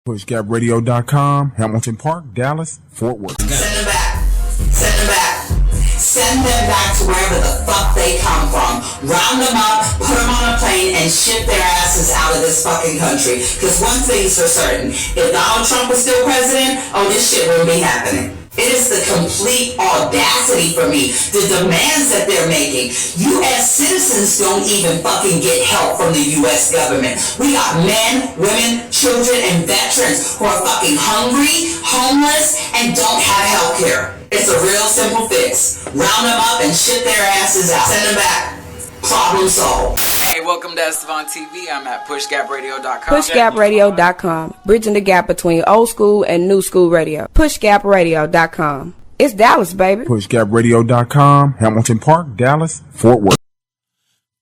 PushGapRadio.com, Hamilton Park, Dallas, Fort Worth. Send them back. Send them back. Send them back to wherever the fuck they come from. Round them up, put them on a plane, and ship their asses out of this fucking country. Because one thing's for certain. If Donald Trump was still president, this shit wouldn't be happening. It is the complete audacity for me, the demands that they're making. You as citizens don't even fucking get help from the U.S. government. We got men, women, children, and veterans who are fucking hungry, homeless, and don't have health care. It's a real simple fix. Round them up and ship their asses out. Send them back. Problem solved. Hey, welcome to Estevan TV. I'm at pushgapradio.com. Pushgapradio.com. Bridging the gap between old school and new school radio. Pushgapradio.com. It's Dallas, baby. PushGapRadio.com, Hamilton Park, Dallas, Fort Worth.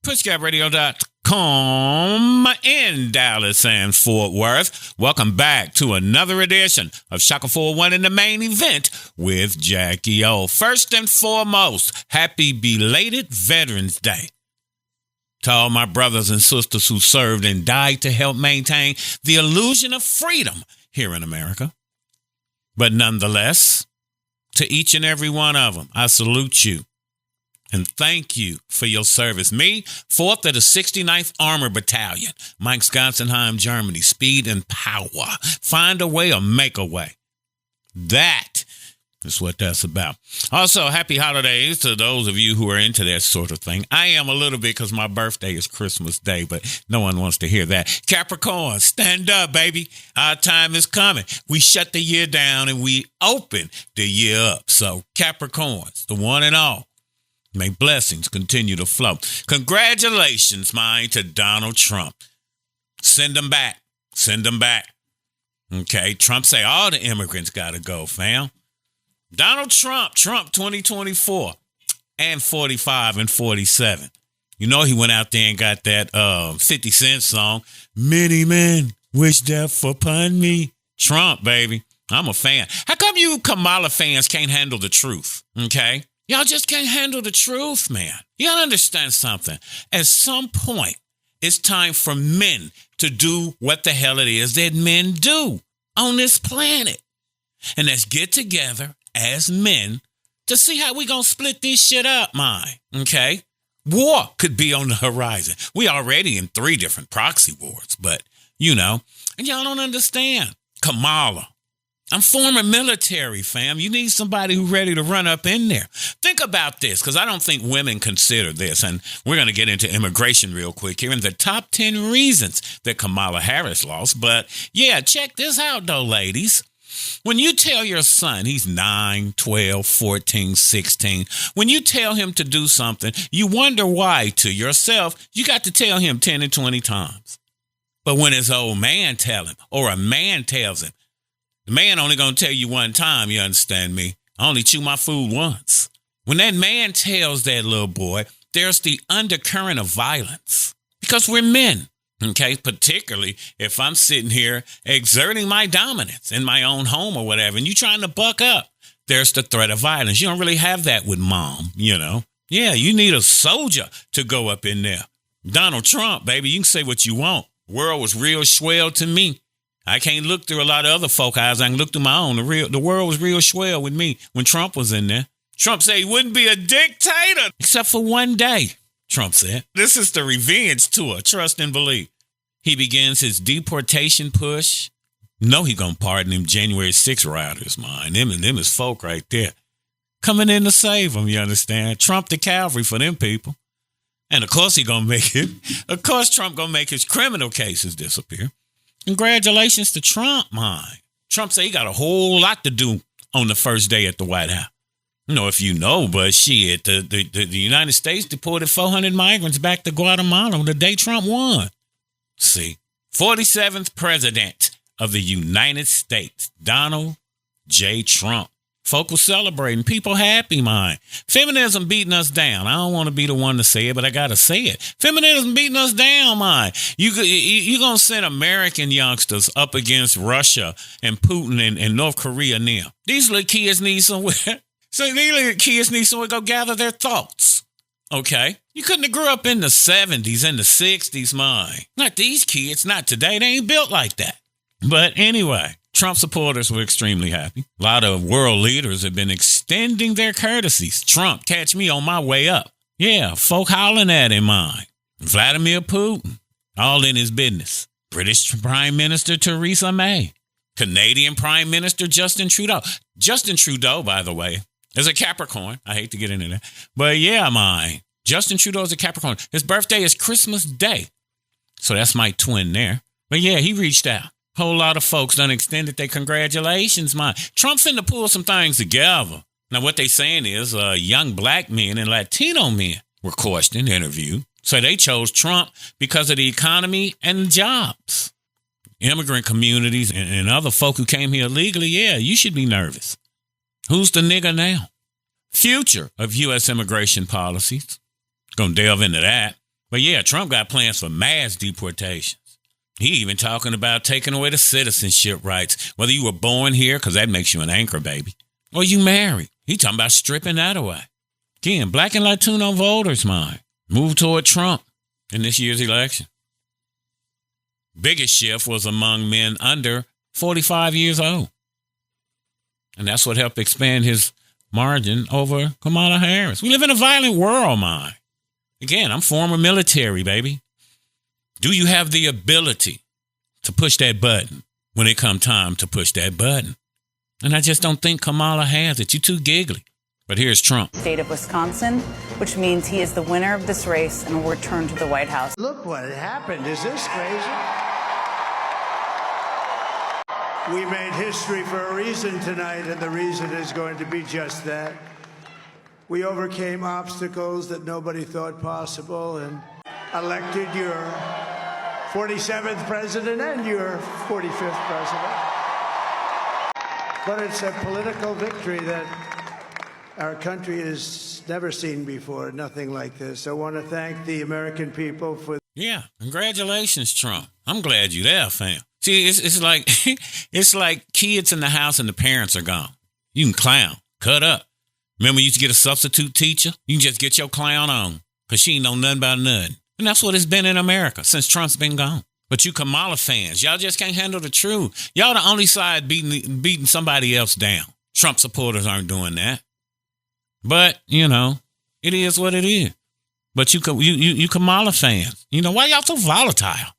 PushGapRadio.com in Dallas and Fort Worth. Welcome back to another edition of Shaka 401 in the main event with Jackie O. First and foremost, happy belated Veterans Day to all my brothers and sisters who served and died to help maintain the illusion of freedom here in America. But nonetheless, to each and every one of them, I salute you and thank you for your service. Me, 4th of the 69th Armored Battalion, Mike Sconsenheim, Germany, speed and power. Find a way or make a way. That is what that's about. Also, happy holidays to those of you who are into that sort of thing. I am a little bit because my birthday is Christmas Day, but no one wants to hear that. Capricorn, stand up, baby. Our time is coming. We shut the year down and we open the year up. So Capricorns, the one and all, may blessings continue to flow. Congratulations, mine, to Donald Trump. Send them back. Send them back. Okay, Trump say all the immigrants got to go, fam. Donald Trump 2024 and 45 and 47. You know he went out there and got that 50 Cent song, Many Men Wish Death Upon Me. Trump, baby. I'm a fan. How come you Kamala fans can't handle the truth, okay? Y'all just can't handle the truth, man. Y'all understand something. At some point, it's time for men to do what the hell it is that men do on this planet. And let's get together as men to see how we gonna split this shit up, man. Okay? War could be on the horizon. We already in 3 different proxy wars, but, you know, and y'all don't understand. Kamala. I'm former military, fam. You need somebody who's ready to run up in there. Think about this, because I don't think women consider this, and we're going to get into immigration real quick here in the top 10 reasons that Kamala Harris lost. But, yeah, check this out, though, ladies. When you tell your son, he's 9, 12, 14, 16, when you tell him to do something, you wonder why to yourself. You got to tell him 10 and 20 times. But when his old man tell him, or a man tells him, the man only going to tell you one time, you understand me? I only chew my food once. When that man tells that little boy, there's the undercurrent of violence. Because we're men, okay? Particularly if I'm sitting here exerting my dominance in my own home or whatever, and you trying to buck up, there's the threat of violence. You don't really have that with mom, you know? Yeah, you need a soldier to go up in there. Donald Trump, baby, you can say what you want. World was real swell to me. I can't look through a lot of other folk eyes. I can look through my own. The world was real swell with me when Trump was in there. Trump said he wouldn't be a dictator except for one day, Trump said. This is the revenge tour, trust and believe. He begins his deportation push. No, he gonna pardon them January 6 rioters, man. Them is folk right there. Coming in to save them, you understand? Trump the cavalry for them people. And of course he gonna make it. Of course Trump gonna make his criminal cases disappear. Congratulations to Trump, man. Trump said he got a whole lot to do on the first day at the White House. You know, if you know, but shit, the United States deported 400 migrants back to Guatemala the day Trump won. See, 47th president of the United States, Donald J. Trump. Folk were celebrating. People happy, man. Feminism beating us down. I don't want to be the one to say it, but I got to say it. Feminism beating us down, man. You going to send American youngsters up against Russia and Putin and North Korea now. These little kids need somewhere. So these little kids need somewhere to go gather their thoughts. Okay? You couldn't have grew up in the 70s and the 60s, man. Not these kids. Not today. They ain't built like that. But anyway, Trump supporters were extremely happy. A lot of world leaders have been extending their courtesies. Trump, catch me on my way up. Yeah, folk hollering at him, mine. Vladimir Putin, all in his business. British Prime Minister Theresa May. Canadian Prime Minister Justin Trudeau. Justin Trudeau, by the way, is a Capricorn. I hate to get into that. But yeah, mine. Justin Trudeau is a Capricorn. His birthday is Christmas Day. So that's my twin there. But yeah, he reached out. Whole lot of folks done extended their congratulations, man. Trump finna pull some things together. Now, what they saying is young black men and Latino men were questioned, interviewed. So they chose Trump because of the economy and jobs. Immigrant communities and other folk who came here illegally, yeah, you should be nervous. Who's the nigger now? Future of U.S. immigration policies. Gonna delve into that. But yeah, Trump got plans for mass deportations. He even talking about taking away the citizenship rights, whether you were born here, because that makes you an anchor baby, or you married. He talking about stripping that away. Again, black and Latino voters, mine, move toward Trump in this year's election. Biggest shift was among men under 45 years old. And that's what helped expand his margin over Kamala Harris. We live in a violent world, mine. Again, I'm former military, baby. Do you have the ability to push that button when it come time to push that button? And I just don't think Kamala has it. You're too giggly. But here's Trump. State of Wisconsin, which means he is the winner of this race and will return to the White House. Look what happened. Is this crazy? We made history for a reason tonight, and the reason is going to be just that. We overcame obstacles that nobody thought possible and elected your 47th president and your 45th president. But it's a political victory that our country has never seen before, nothing like this. I want to thank the American people for... Yeah, congratulations, Trump. I'm glad you're there, fam. See, it's like it's like kids in the house and the parents are gone. You can clown, cut up. Remember you used to get a substitute teacher? You can just get your clown on because she ain't know nothing about nothing. And that's what it's been in America since Trump's been gone. But you Kamala fans, y'all just can't handle the truth. Y'all the only side beating somebody else down. Trump supporters aren't doing that. But, you know, it is what it is. But you Kamala fans, you know, why y'all so volatile?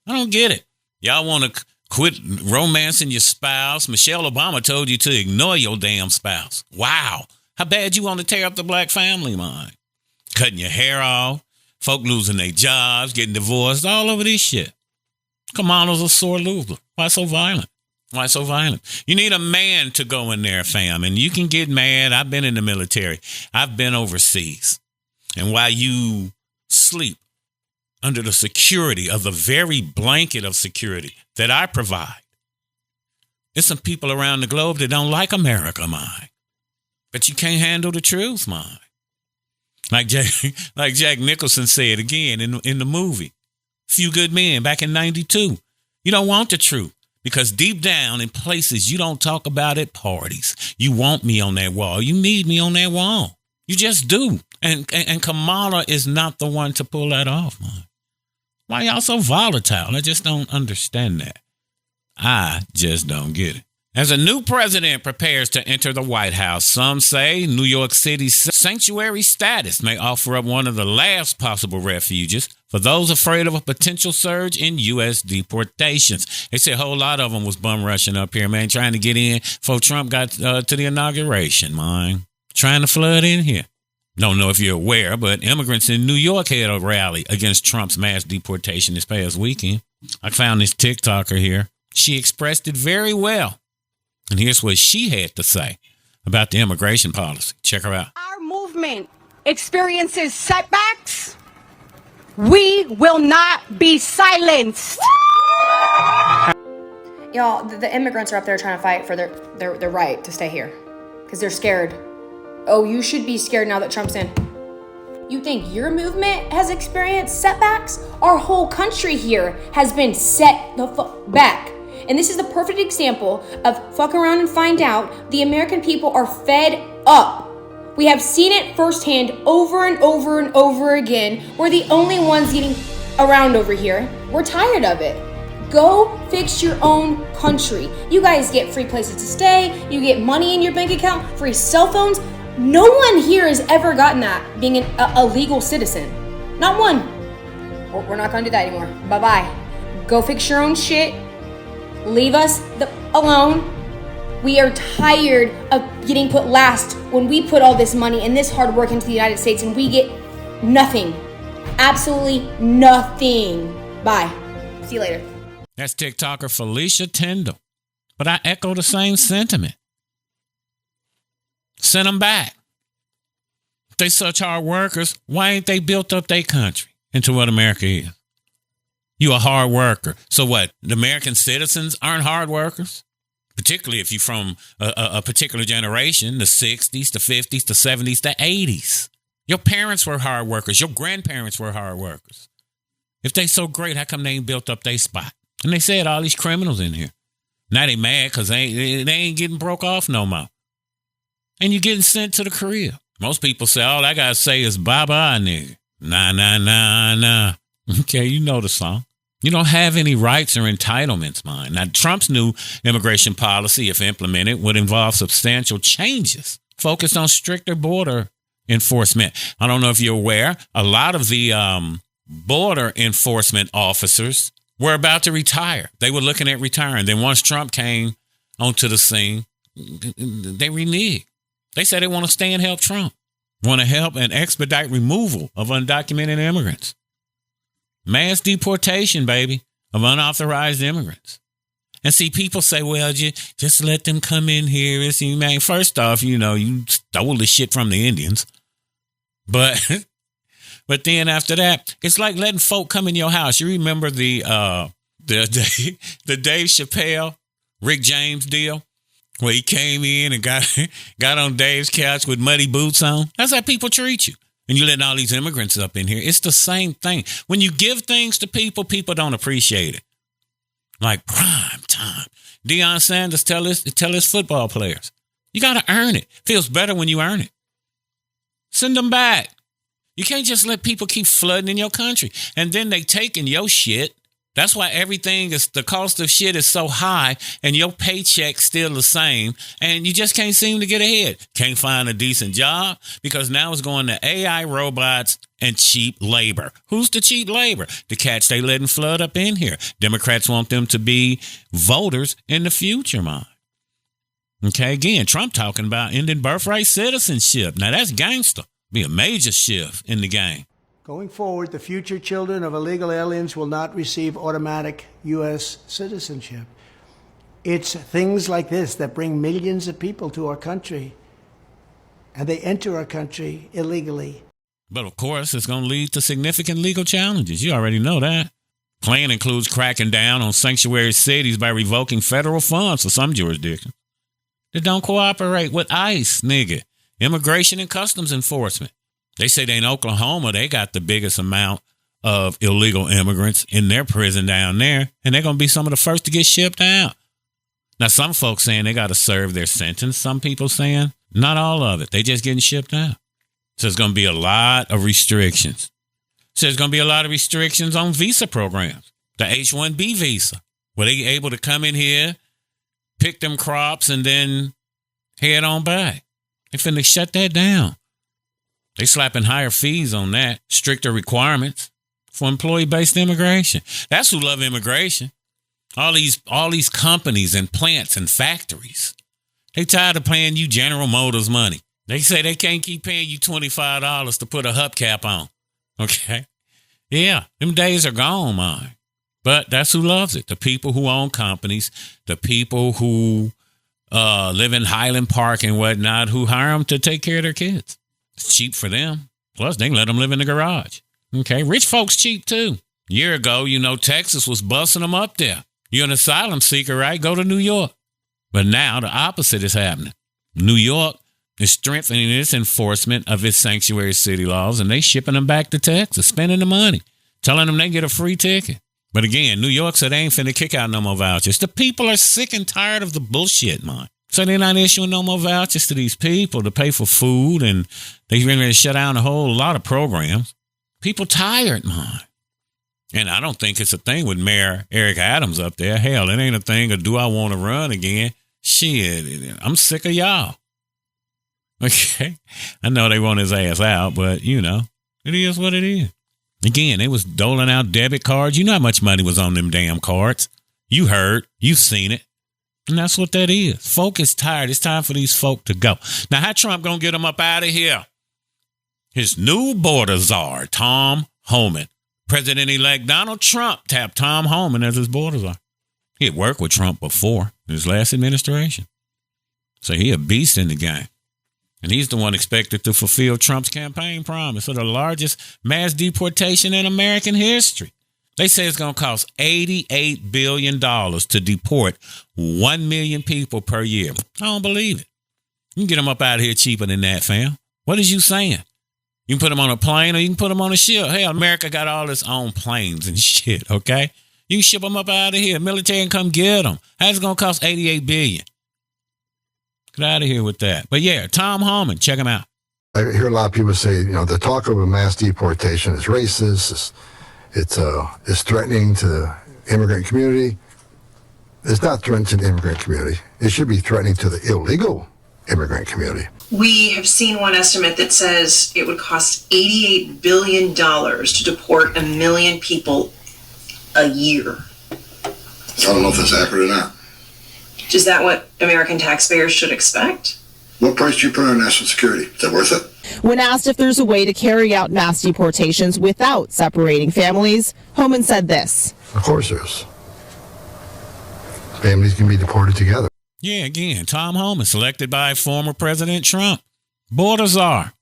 I don't get it. Y'all want to quit romancing your spouse. Michelle Obama told you to ignore your damn spouse. Wow. How bad you want to tear up the black family, man? Cutting your hair off, folk losing their jobs, getting divorced, all over this shit. Kamala's a sore loser. Why so violent? Why so violent? You need a man to go in there, fam, and you can get mad. I've been in the military. I've been overseas. And while you sleep under the security of the very blanket of security that I provide, there's some people around the globe that don't like America, mine. But you can't handle the truth, mine. Like Jack Nicholson said again in the movie, Few Good Men back in 92. You don't want the truth because deep down in places you don't talk about at parties, you want me on that wall. You need me on that wall. You just do. And Kamala is not the one to pull that off, man. Why y'all so volatile? I just don't understand that. I just don't get it. As a new president prepares to enter the White House, some say New York City's sanctuary status may offer up one of the last possible refuges for those afraid of a potential surge in U.S. deportations. They say a whole lot of them was bum rushing up here, man, trying to get in before Trump got to the inauguration, man. Trying to flood in here. Don't know if you're aware, but immigrants in New York had a rally against Trump's mass deportation this past weekend. I found this TikToker here. She expressed it very well. And here's what she had to say about the immigration policy. Check her out. Our movement experiences setbacks. We will not be silenced. Y'all, the immigrants are up there trying to fight for their right to stay here because they're scared. Oh, you should be scared now that Trump's in. You think your movement has experienced setbacks? Our whole country here has been set the fuck back. And this is the perfect example of fuck around and find out. The American people are fed up. We have seen it firsthand over and over and over again. We're the only ones getting around over here. We're tired of it. Go fix your own country. You guys get free places to stay, you get money in your bank account, free cell phones. No one here has ever gotten that being a legal citizen. Not one. We're not gonna do that anymore. Bye-bye. Go fix your own shit. Leave us alone. We are tired of getting put last when we put all this money and this hard work into the United States and we get nothing. Absolutely nothing. Bye. See you later. That's TikToker Felicia Tyndall. But I echo the same sentiment. Send them back. If they such hard workers, why ain't they built up their country into what America is? You a hard worker. So what? The American citizens aren't hard workers? Particularly if you're from a particular generation, the 60s, the 50s, the 70s, the 80s. Your parents were hard workers. Your grandparents were hard workers. If they so great, how come they ain't built up their spot? And they said all these criminals in here. Now they mad because they ain't getting broke off no more. And you getting sent to the crib. Most people say, all I got to say is bye-bye, nigga. Nah. Okay, you know the song. You don't have any rights or entitlements, man. Now, Trump's new immigration policy, if implemented, would involve substantial changes focused on stricter border enforcement. I don't know if you're aware, a lot of the border enforcement officers were about to retire. They were looking at retiring. Then once Trump came onto the scene, they reneged. They said they want to stay and help Trump, want to help and expedite removal of undocumented immigrants. Mass deportation, baby, of unauthorized immigrants. And see, people say, well, just let them come in here. It's humane. First off, you stole the shit from the Indians. But then after that, it's like letting folk come in your house. You remember the Dave Chappelle, Rick James deal? Where he came in and got on Dave's couch with muddy boots on. That's how people treat you. And you letting all these immigrants up in here. It's the same thing. When you give things to people, people don't appreciate it. Like prime time. Deion Sanders tell his football players, you got to earn it. Feels better when you earn it. Send them back. You can't just let people keep flooding in your country. And then they taking your shit. That's why the cost of shit is so high and your paycheck's still the same and you just can't seem to get ahead. Can't find a decent job because now it's going to AI, robots, and cheap labor. Who's the cheap labor? The cats they letting flood up in here. Democrats want them to be voters in the future, man. Okay, again, Trump talking about ending birthright citizenship. Now that's gangster. Be a major shift in the game. Going forward, the future children of illegal aliens will not receive automatic U.S. citizenship. It's things like this that bring millions of people to our country, and they enter our country illegally. But of course, it's going to lead to significant legal challenges. You already know that. Plan includes cracking down on sanctuary cities by revoking federal funds for some jurisdictions that don't cooperate with ICE, nigga, Immigration and Customs Enforcement. They say in Oklahoma, they got the biggest amount of illegal immigrants in their prison down there, and they're going to be some of the first to get shipped out. Now, some folks saying they got to serve their sentence. Some people saying not all of it. They just getting shipped out. So there's going to be a lot of restrictions. So there's going to be a lot of restrictions on visa programs. The H-1B visa, where they able to come in here, pick them crops, and then head on back. They finna shut that down. They slapping higher fees on that, stricter requirements for employee-based immigration. That's who love immigration. All these companies and plants and factories. They tired of paying you General Motors money. They say they can't keep paying you $25 to put a hubcap on. Okay? Yeah, them days are gone, man. But that's who loves it. The people who own companies, the people who live in Highland Park and whatnot, who hire them to take care of their kids. It's cheap for them. Plus, they can let them live in the garage. Okay, rich folks cheap, too. A year ago, Texas was busting them up there. You're an asylum seeker, right? Go to New York. But now the opposite is happening. New York is strengthening its enforcement of its sanctuary city laws, and they shipping them back to Texas, spending the money, telling them they get a free ticket. But again, New York said they ain't finna kick out no more vouchers. The people are sick and tired of the bullshit, man. So they're not issuing no more vouchers to these people to pay for food, and they're ready to shut down a whole lot of programs. People tired, man. And I don't think it's a thing with Mayor Eric Adams up there. Hell, it ain't a thing of do I want to run again? Shit, I'm sick of y'all. Okay. I know they want his ass out, but, you know, it is what it is. Again, they was doling out debit cards. You know how much money was on them damn cards. You heard. You seen it. And that's what that is. Folk is tired. It's time for these folk to go. Now, how Trump going to get them up out of here? His new border czar, Tom Homan. President-elect Donald Trump tapped Tom Homan as his border czar. He had worked with Trump before in his last administration. So he a beast in the game. And he's the one expected to fulfill Trump's campaign promise of the largest mass deportation in American history. They say it's going to cost $88 billion to deport 1 million people per year. I don't believe it. You can get them up out of here cheaper than that, fam. What is you saying? You can put them on a plane or you can put them on a ship. Hell, America got all its own planes and shit, okay? You can ship them up out of here. Military can come get them. How's it going to cost $88 billion? Get out of here with that. But yeah, Tom Homan, check him out. I hear a lot of people say, you know, the talk of a mass deportation is racist. It's threatening to the immigrant community. It's not threatening to the immigrant community. It should be threatening to the illegal immigrant community. We have seen one estimate that says it would cost $88 billion to deport 1 million people a year. I don't know if that's accurate or not. Is that what American taxpayers should expect? What price do you put on national security? Is that worth it? When asked if there's a way to carry out mass deportations without separating families, Homan said this. Of course there is. Families can be deported together. Yeah, again, Tom Homan, selected by former President Trump. Border czar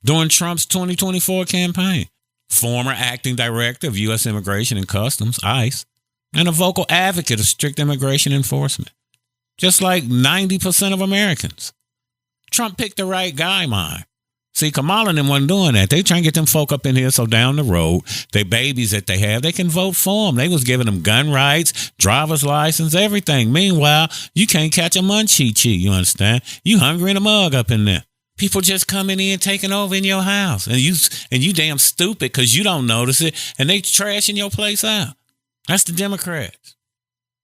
during Trump's 2024 campaign. Former acting director of U.S. Immigration and Customs, ICE, and a vocal advocate of strict immigration enforcement. Just like 90% of Americans. Trump picked the right guy, man. See, Kamala and them wasn't doing that. They trying to get them folk up in here so down the road, they babies that they have, they can vote for them. They was giving them gun rights, driver's license, everything. Meanwhile, you can't catch a munchie, you understand? You hungry in a mug up in there. People just coming in, taking over in your house. And you damn stupid because you don't notice it, and they trashing your place out. That's the Democrats.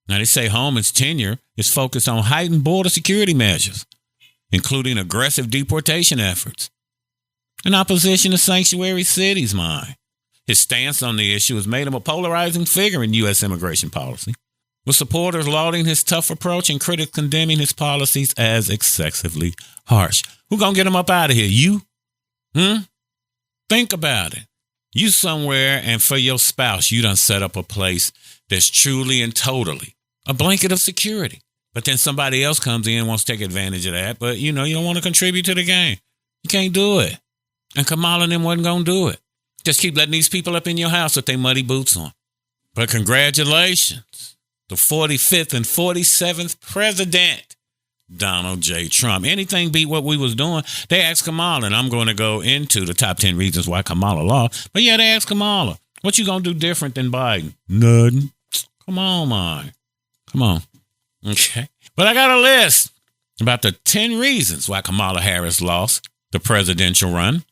Now, they say Homan's tenure is focused on heightened border security measures, including aggressive deportation efforts, in opposition to sanctuary cities, mine. His stance on the issue has made him a polarizing figure in U.S. immigration policy, with supporters lauding his tough approach and critics condemning his policies as excessively harsh. Who gonna get him up out of here? You? Think about it. You somewhere, and for your spouse, you done set up a place that's truly and totally a blanket of security. But then somebody else comes in and wants to take advantage of that. But, you know, you don't want to contribute to the game. You can't do it. And Kamala and them wasn't going to do it. Just keep letting these people up in your house with their muddy boots on. But congratulations, the 45th and 47th president, Donald J. Trump. Anything beat what we was doing. They asked Kamala, and I'm going to go into the top 10 reasons why Kamala lost. But yeah, they asked Kamala, what you going to do different than Biden? Nothing. Come on, man. Come on. Okay. But I got a list about the 10 reasons why Kamala Harris lost the presidential run.